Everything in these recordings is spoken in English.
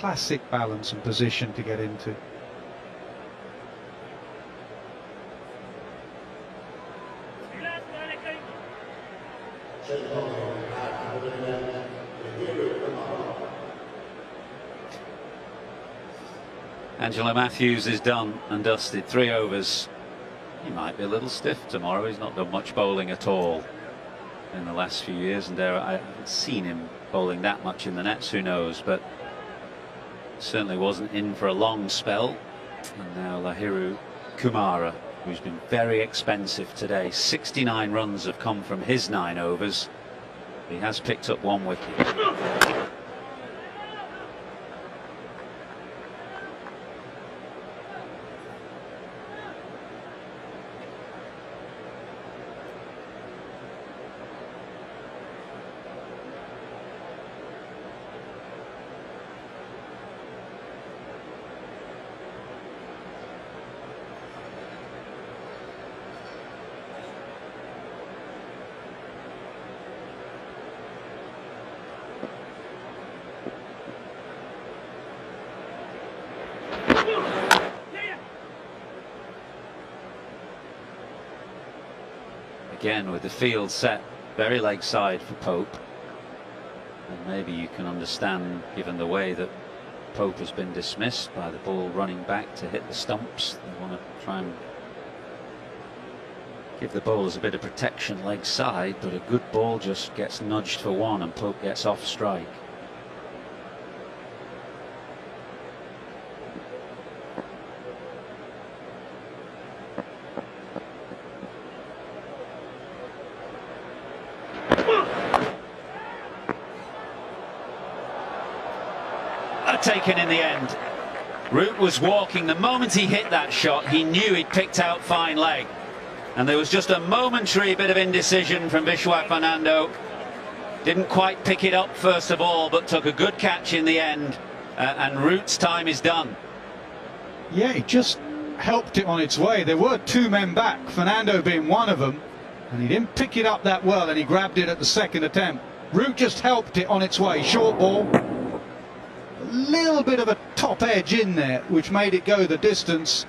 classic balance and position to get into. Angelo Matthews is done and dusted. 3 overs. He might be a little stiff tomorrow. He's not done much bowling at all in the last few years, and I haven't seen him bowling that much in the nets. Who knows? But certainly wasn't in for a long spell. And now Lahiru Kumara, who's been very expensive today. 69 runs have come from his 9 overs. He has picked up 1 wicket. Again, with the field set very leg side for Pope, and maybe you can understand, given the way that Pope has been dismissed by the ball running back to hit the stumps, they want to try and give the bowlers a bit of protection leg side, but a good ball just gets nudged for 1 and Pope gets off strike. Taken in the end. Root was walking. The moment he hit that shot, he knew he'd picked out fine leg, and there was just a momentary bit of indecision from Vishwa Fernando. Didn't quite pick it up first of all, but took a good catch in the end, and Root's time is done. Yeah, he just helped it on its way. There were 2 men back, Fernando being one of them, and he didn't pick it up that well, and he grabbed it at the 2nd attempt. Root just helped it on its way. Short ball, a little bit of a top edge in there, which made it go the distance.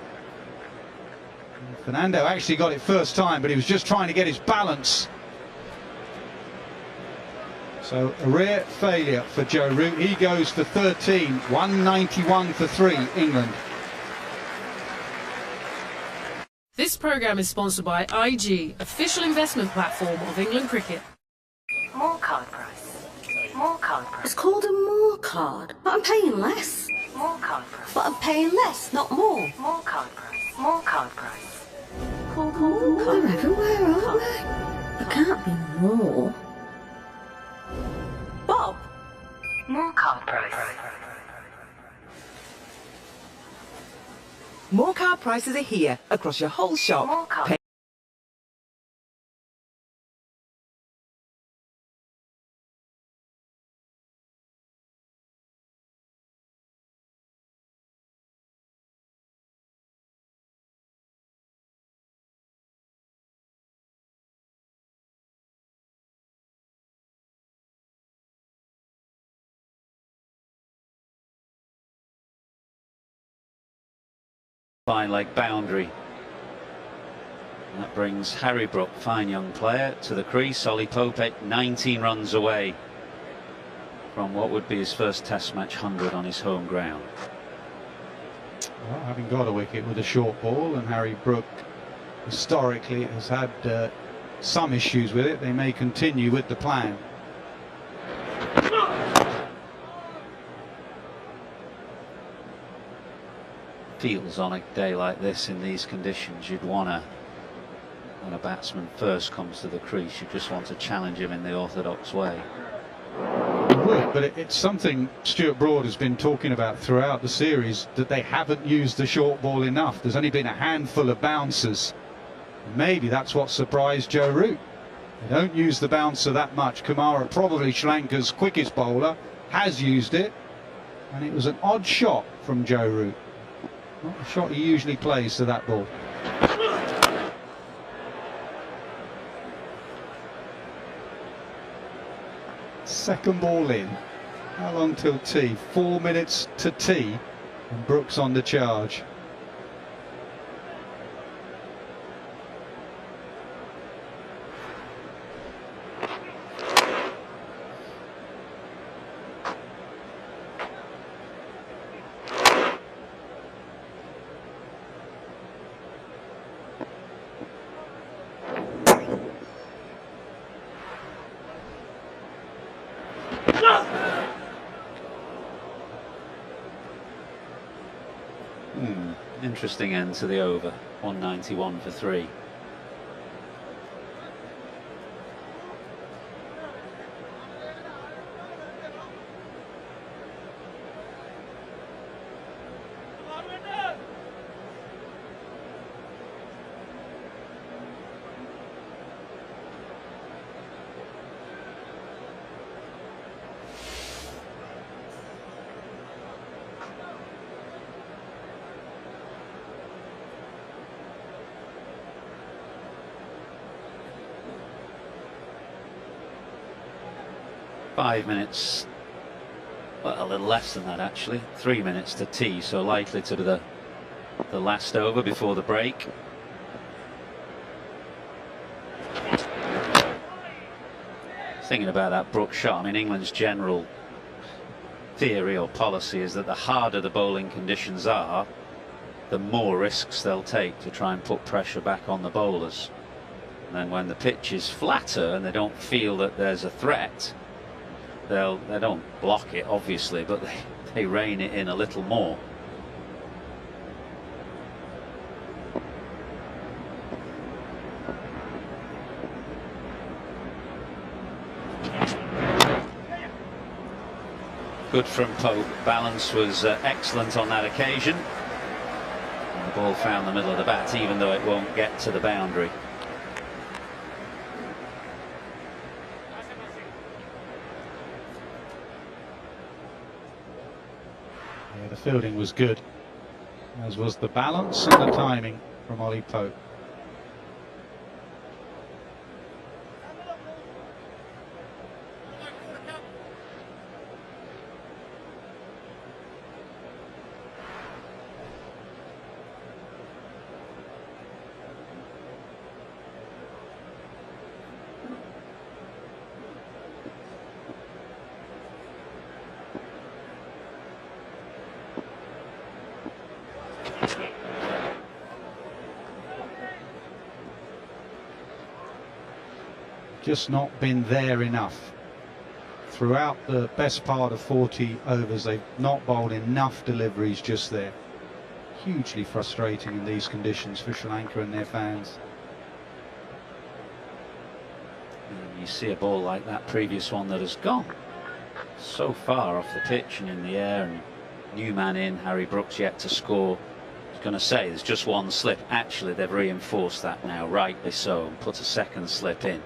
Fernando actually got it first time, but he was just trying to get his balance. So a rare failure for Joe Root. He goes for 13, 191 for 3, England. This programme is sponsored by IG, official investment platform of England Cricket. More card price. More card price. It's called a more card, but I'm paying less. More card price. But I'm paying less, not more. More card price. More card price. Oh, they're everywhere, aren't they? There can't be more. Bob? More card price. More card prices are here across your whole shop. More card. Fine leg boundary. And that brings Harry Brook, fine young player, to the crease. Ollie Pope 19 runs away from what would be his first Test match 100 on his home ground. Well, having got a wicket with a short ball, and Harry Brook historically has had some issues with it, they may continue with the plan. Feels on a day like this, in these conditions, you'd want to, when a batsman first comes to the crease, you just want to challenge him in the orthodox way. But it's something Stuart Broad has been talking about throughout the series, that they haven't used the short ball enough. There's only been a handful of bouncers. Maybe that's what surprised Joe Root. They don't use the bouncer that much. Kumara, probably Sri Lanka's quickest bowler, has used it, and it was an odd shot from Joe Root. Not the shot he usually plays to that ball. Second ball in. How long till tea? 4 minutes to tea, and Brooks on the charge. Interesting end to the over. 191 for 3. Minutes, well, a little less than that actually. 3 minutes to tea, so likely to be the last over before the break. Thinking about that Brooks shot, I mean, England's general theory or policy is that the harder the bowling conditions are, the more risks they'll take to try and put pressure back on the bowlers. And then when the pitch is flatter and they don't feel that there's a threat, they don't block it obviously, but they rein it in a little more. Good from Pope. Balance was excellent on that occasion. And the ball found the middle of the bat, even though it won't get to the boundary. Yeah, the fielding was good, as was the balance and the timing from Ollie Pope. Just not been there enough. Throughout the best part of 40 overs, they've not bowled enough deliveries just there. Hugely frustrating in these conditions for Sri Lanka and their fans. And you see a ball like that previous one that has gone so far off the pitch and in the air, and new man in, Harry Brooks yet to score. I was going to say there's just one slip. Actually, they've reinforced that now, rightly so, and put a second slip in.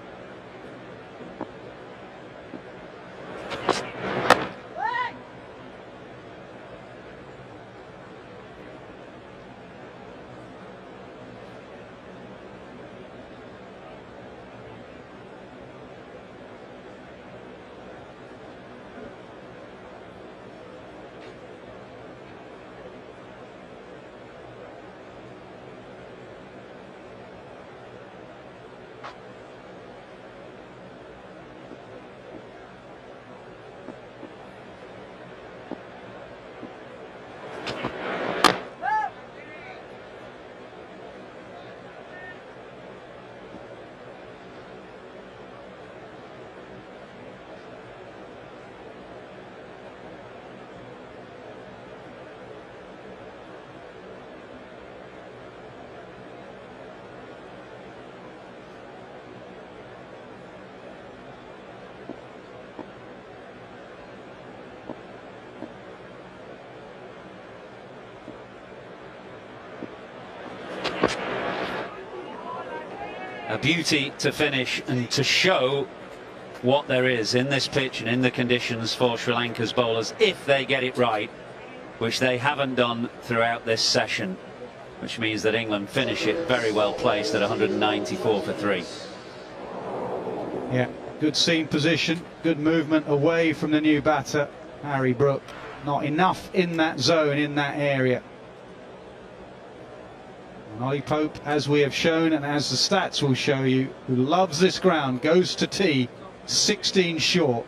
A beauty to finish and to show what there is in this pitch and in the conditions for Sri Lanka's bowlers if they get it right, which they haven't done throughout this session, which means that England finish it very well placed at 194 for 3. Yeah, good seam position, good movement away from the new batter, Harry Brook, not enough in that zone, in that area. And Ollie Pope, as we have shown and as the stats will show you, who loves this ground, goes to tee 16 short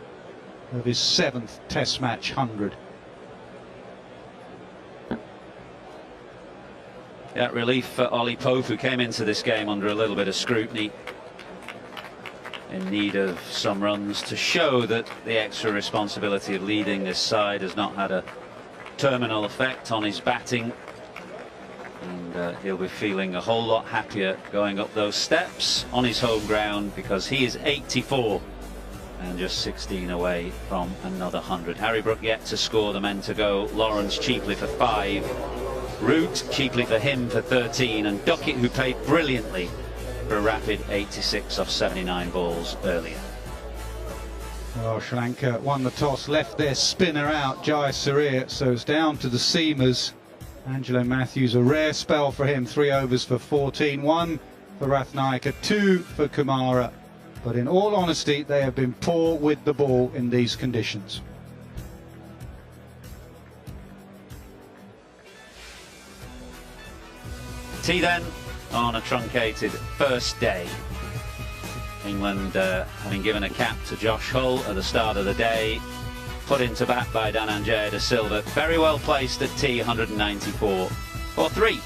of his 7th Test match 100. Yeah, relief for Ollie Pope, who came into this game under a little bit of scrutiny, in need of some runs to show that the extra responsibility of leading this side has not had a terminal effect on his batting, and he'll be feeling a whole lot happier going up those steps on his home ground, because he is 84 and just 16 away from another 100. Harry Brook yet to score, the men to go. Lawrence cheaply for 5. Root cheaply for him for 13, and Duckett, who played brilliantly for a rapid 86 off 79 balls earlier. Well, Sri Lanka won the toss, left their spinner out, Jai Surya, so it's down to the seamers. Angelo Matthews, a rare spell for him, 3 overs for 14, 1 for Rathnayaka, 2 for Kumara. But in all honesty, they have been poor with the ball in these conditions. Tea then on a truncated first day. England having given a cap to Josh Hull at the start of the day, put into bat by Dhananjaya de Silva, very well placed at tee, 194 for 3.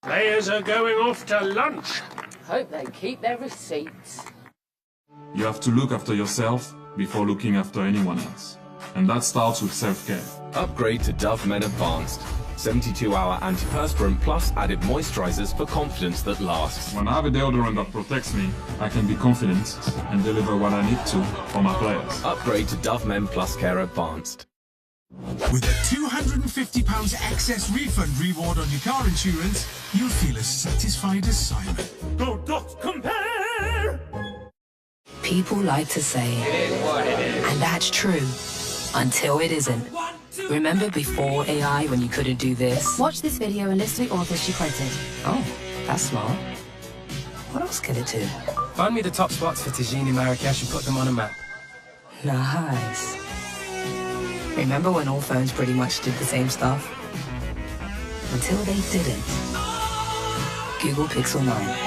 Players are going off to lunch. Hope they keep their receipts. You have to look after yourself before looking after anyone else. And that starts with self-care. Upgrade to Dove Men Advanced. 72-hour antiperspirant plus added moisturizers for confidence that lasts. When I have a deodorant that protects me, I can be confident and deliver what I need to for my players. Upgrade to Dove Men Plus Care Advanced. With a £250 excess refund reward on your car insurance, you'll feel as satisfied as Simon. Go dot compare! People like to say it is what it is. And that's true. Until it isn't. Remember before AI when you couldn't do this? Watch this video and list the authors she quoted. Oh, that's smart. What else could it do? Find me the top spots for Tajini Marrakesh and put them on a map. Nice. Remember when all phones pretty much did the same stuff? Until they didn't. Google Pixel 9.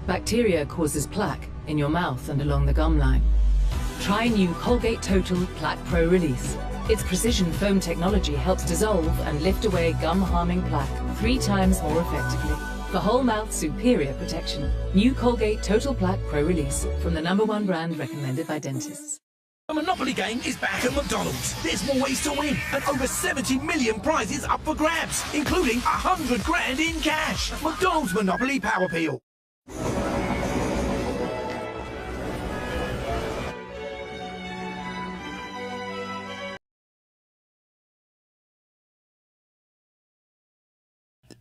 Bacteria causes plaque in your mouth and along the gum line. Try new Colgate Total Plaque Pro Release. Its precision foam technology helps dissolve and lift away gum-harming plaque 3 times more effectively. For whole mouth superior protection. New Colgate Total Plaque Pro Release from the #1 brand recommended by dentists. The Monopoly game is back at McDonald's. There's more ways to win and over 70 million prizes up for grabs, including 100 grand in cash. McDonald's Monopoly Power Peel.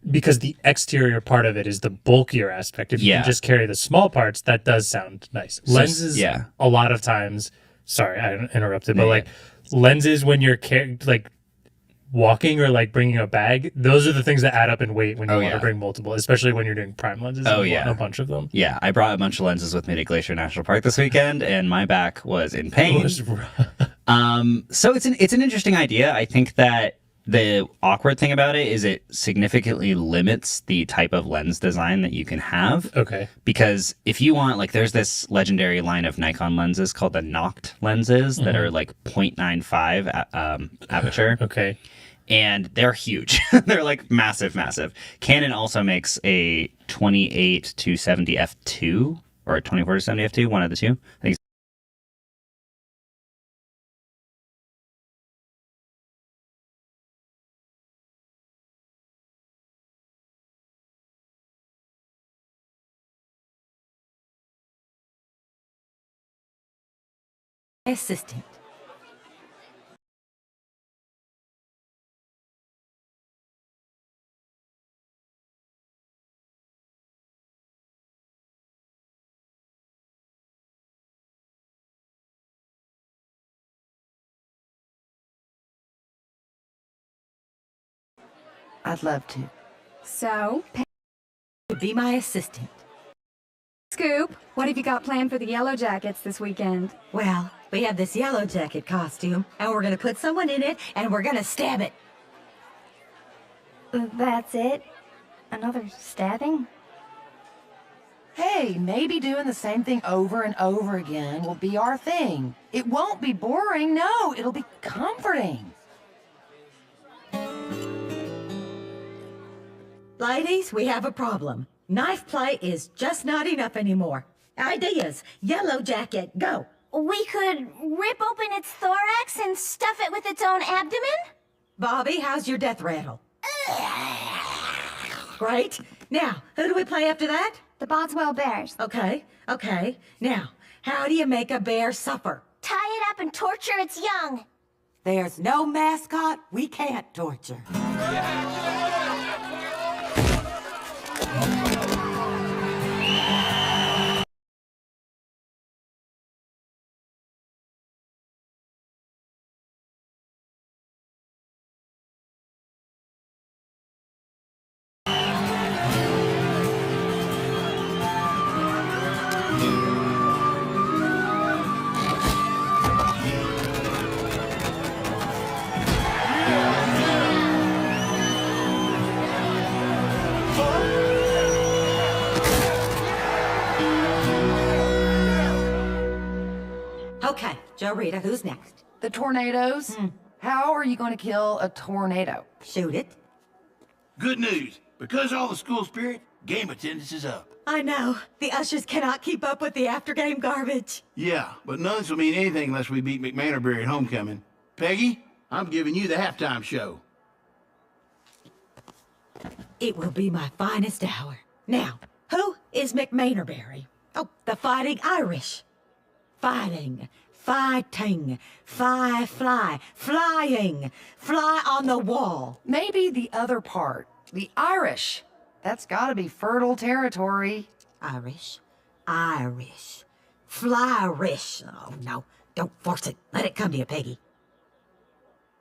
Because the exterior part of it is the bulkier aspect. If you can just carry the small parts, that does sound nice. Lenses, a lot of times, sorry, I interrupted, but like lenses when you're like walking or like bringing a bag, those are the things that add up in weight when you want to bring multiple, especially when you're doing prime lenses. Oh, and yeah. a bunch of them. Yeah, I brought a bunch of lenses with me to Glacier National Park this weekend, and my back was in pain. So it's an interesting idea. I think that the awkward thing about it is it significantly limits the type of lens design that you can have. Okay. Because if you want, like, there's this legendary line of Nikon lenses called the Noct lenses that are like 0.95 aperture. Okay. And they're huge. They're like massive, massive. Canon also makes a 28 to 70 f2 or a 24 to 70 f2, one of the two. I think Assistant. I'd love to. So, Peggy would be my assistant. Scoop, what have you got planned for the Yellow Jackets this weekend? Well, we have this Yellow Jacket costume, and we're gonna put someone in it, and we're gonna stab it. That's it? Another stabbing? Hey, maybe doing the same thing over and over again will be our thing. It won't be boring, no, it'll be comforting. Ladies, we have a problem. Knife play is just not enough anymore. Ideas. Yellow Jacket, go. We could rip open its thorax and stuff it with its own abdomen? Bobby, how's your death rattle? Great. Now, who do we play after that? The Boswell Bears. Okay. Now, how do you make a bear suffer? Tie it up and torture its young. There's no mascot we can't torture. Okay, Joe Rita, who's next? The tornadoes? How are you going to kill a tornado? Shoot it. Good news. Because all the school spirit, game attendance is up. I know. The ushers cannot keep up with the after-game garbage. Yeah, but none will mean anything unless we beat McManorbury at homecoming. Peggy, I'm giving you the halftime show. It will be my finest hour. Now, who is McManorbury? Oh, the Fighting Irish. Fighting, fly, flying, fly on the wall. Maybe the other part, the Irish. That's gotta be fertile territory. Irish, fly-rish. Oh, no, don't force it. Let it come to you, Peggy.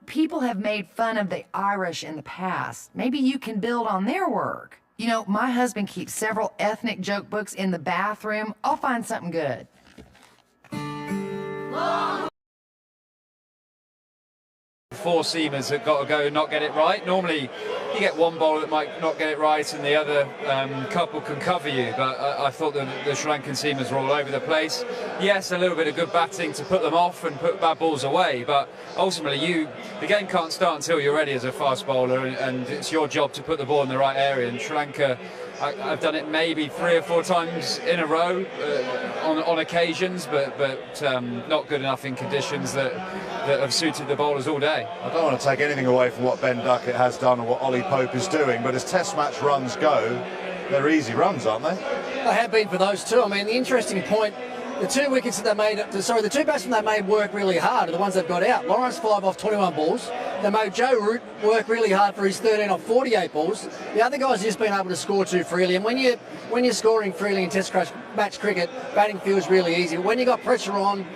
People have made fun of the Irish in the past. Maybe you can build on their work. You know, my husband keeps several ethnic joke books in the bathroom. I'll find something good. Four seamers that got to go and not get it right. Normally you get one bowler that might not get it right and the other couple can cover you, but I thought the Sri Lankan seamers were all over the place. Yes, a little bit of good batting to put them off and put bad balls away, but ultimately the game can't start until you're ready as a fast bowler, and it's your job to put the ball in the right area. And Sri Lanka, I've done it maybe 3 or 4 times in a row on occasions, but not good enough in conditions that have suited the bowlers all day. I don't want to take anything away from what Ben Duckett has done or what Ollie Pope is doing, but as Test match runs go, they're easy runs, aren't they? They have been for those two. I mean, the interesting point, the 2 wickets that they made, the 2 batsmen they made work really hard are the ones they've got out. Lawrence 5 off 21 balls. They made Joe Root work really hard for his 13 off 48 balls. The other guys have just been able to score too freely, and when you're scoring freely in Test match cricket, batting feels really easy. When you got pressure on,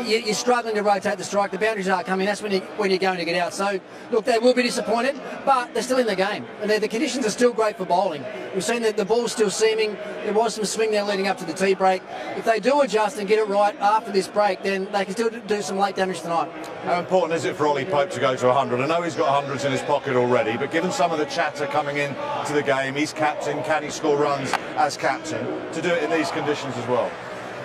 you're struggling to rotate the strike. The boundaries aren't coming. That's when you're going to get out. So, look, they will be disappointed, but they're still in the game. And the conditions are still great for bowling. We've seen that the ball's still seaming. There was some swing there leading up to the tea break. If they do adjust and get it right after this break, then they can still do some late damage tonight. How important is it for Ollie Pope to go to 100? I know he's got hundreds in his pocket already, but given some of the chatter coming in to the game, he's captain, can he score runs as captain, to do it in these conditions as well?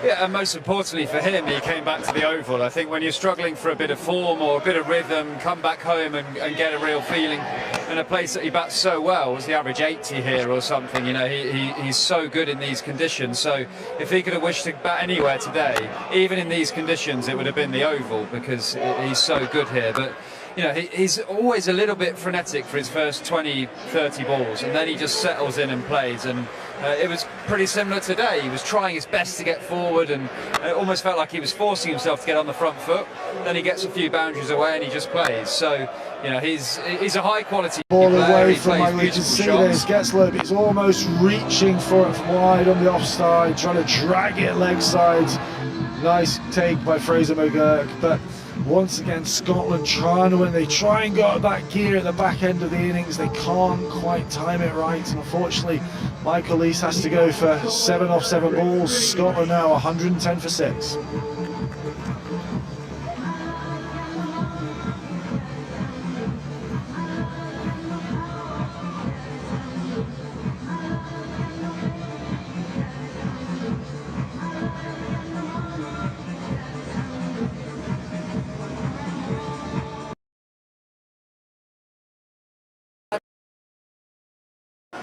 Yeah, and most importantly for him, he came back to the Oval. I think when you're struggling for a bit of form or a bit of rhythm, come back home and get a real feeling. And a place that he bats so well was the average 80 here or something. You know, he's so good in these conditions. So if he could have wished to bat anywhere today, even in these conditions, it would have been the Oval, because he's so good here. But you know, he's always a little bit frenetic for his first 20, 30 balls, and then he just settles in and plays. And it was pretty similar today. He was trying his best to get forward, and it almost felt like he was forcing himself to get on the front foot. Then he gets a few boundaries away and he just plays. So, you know, he's a high quality ball player. away He from, plays like we can beautiful see shots. this, gets low, but he's almost reaching for it from wide on the offside, trying to drag it leg side. Nice take by Fraser McGurk, but Once again, Scotland trying to win. They try and go that gear at the back end of the innings. They can't quite time it right. And unfortunately, Michael Lees has to go for 7 off 7 balls. Scotland now 110 for 6.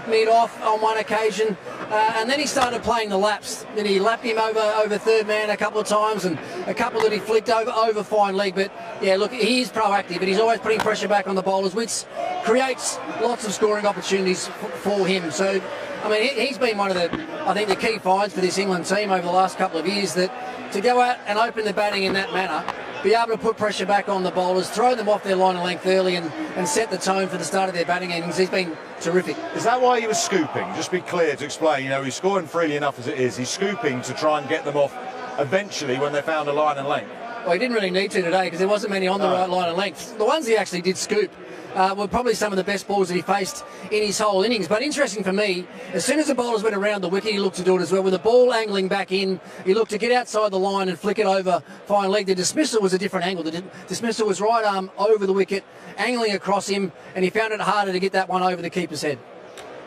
Mid-off on one occasion, and then he started playing the laps. Then he lapped him over third man a couple of times, and a couple that he flicked over fine leg. But yeah, look, he is proactive, but he's always putting pressure back on the bowlers, which creates lots of scoring opportunities for him. So, I mean, he's been one of I think the key finds for this England team over the last couple of years, that to go out and open the batting in that manner, be able to put pressure back on the bowlers, throw them off their line of length early and set the tone for the start of their batting innings. He's been terrific. Is that why he was scooping? Just be clear to explain, you know, he's scoring freely enough as it is. He's scooping to try and get them off eventually when they found a line and length. Well, he didn't really need to today because there wasn't many on the right line and length. The ones he actually did scoop were probably some of the best balls that he faced in his whole innings. But interesting for me, as soon as the bowlers went around the wicket, he looked to do it as well. With the ball angling back in, he looked to get outside the line and flick it over fine leg. The dismissal was a different angle. The dismissal was right arm over the wicket, angling across him, and he found it harder to get that one over the keeper's head.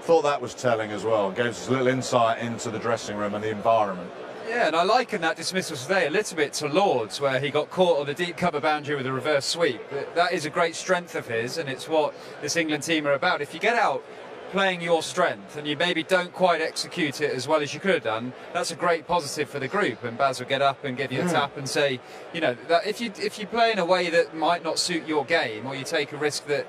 Thought that was telling as well. Gave us a little insight into the dressing room and the environment. Yeah, and I liken that dismissal today a little bit to Lord's, where he got caught on the deep cover boundary with a reverse sweep. That is a great strength of his, and it's what this England team are about. If you get out playing your strength and you maybe don't quite execute it as well as you could have done, that's a great positive for the group. And Baz will get up and give you a tap and say, you know, that if you play in a way that might not suit your game, or you take a risk that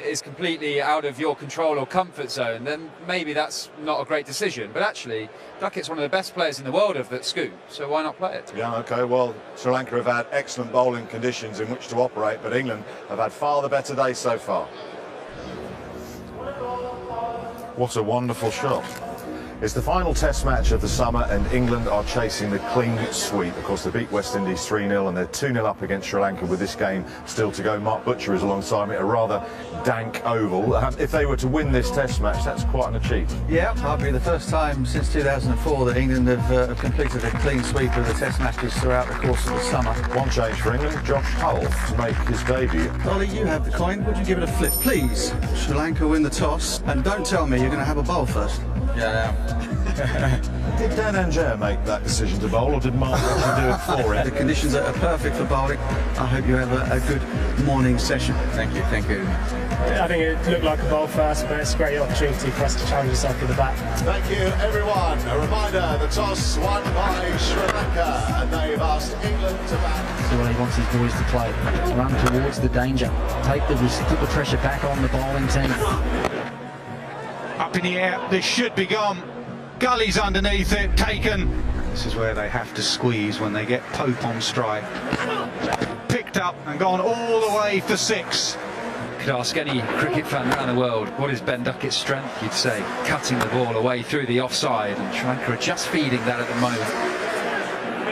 is completely out of your control or comfort zone, then maybe that's not a great decision. But actually, Duckett's one of the best players in the world of that scoop, so why not play it? Yeah, okay, well, Sri Lanka have had excellent bowling conditions in which to operate, but England have had far the better days so far. What a wonderful shot. It's the final test match of the summer, and England are chasing the clean sweep. Of course, they beat West Indies 3-0 and they're 2-0 up against Sri Lanka with this game still to go. Mark Butcher is alongside me, a rather dank oval. If they were to win this test match, that's quite an achievement. Yeah, that'll be the first time since 2004 that England have completed a clean sweep of the test matches throughout the course of the summer. One change for England, Josh Hull to make his debut. Ollie, you have the coin. Would you give it a flip, please? Sri Lanka win the toss, and don't tell me you're going to have a bowl first. Yeah. Did Dan Angers make that decision to bowl, or did Mark actually do it for him? The conditions are perfect for bowling. I hope you have a good morning session. Thank you, thank you. I think it looked like a bowl first, but it's a great opportunity for us to challenge ourselves with the bat. Thank you, everyone. A reminder, the toss won by Sri Lanka, and they've asked England to bat. So he wants his boys to play. Run towards the danger. Take the risk, put the pressure back on the bowling team. Up in the air, this should be gone. Gully's underneath it, taken. This is where they have to squeeze when they get Pope on strike. Picked up and gone all the way for 6. Could ask any cricket fan around the world, what is Ben Duckett's strength? You'd say cutting the ball away through the offside, and Sri Lanka are just feeding that at the moment.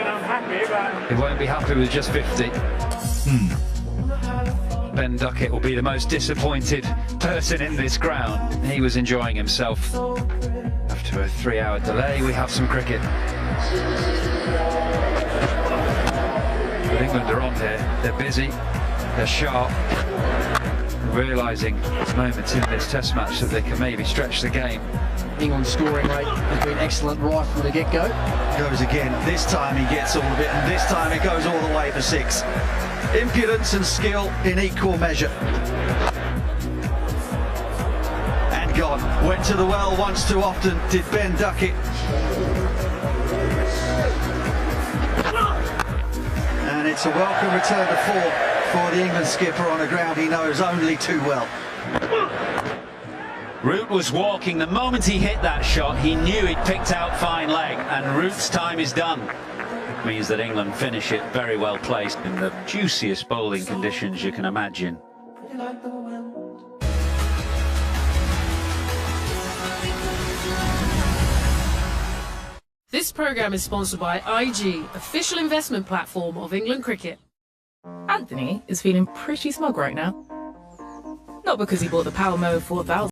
I'm happy, but He won't be happy with just 50. Ben Duckett will be the most disappointed person in this ground. He was enjoying himself. After a 3-hour delay, we have some cricket. But England are on here. They're busy, they're sharp, realising at moments in this test match that they can maybe stretch the game. England's scoring rate has been excellent right from the get-go. Goes again. This time he gets all of it, and this time it goes all the way for 6. Impudence and skill in equal measure. And gone. Went to the well once too often, did Ben Duckett. And it's a welcome return to 4 for the England skipper on a ground he knows only too well. Root was walking. The moment he hit that shot, he knew he'd picked out fine leg, and Root's time is done. It means that England finish it very well placed in the juiciest bowling conditions you can imagine. This programme is sponsored by IG, official investment platform of England Cricket. Anthony is feeling pretty smug right now. Not because he bought the Power Mo 4000.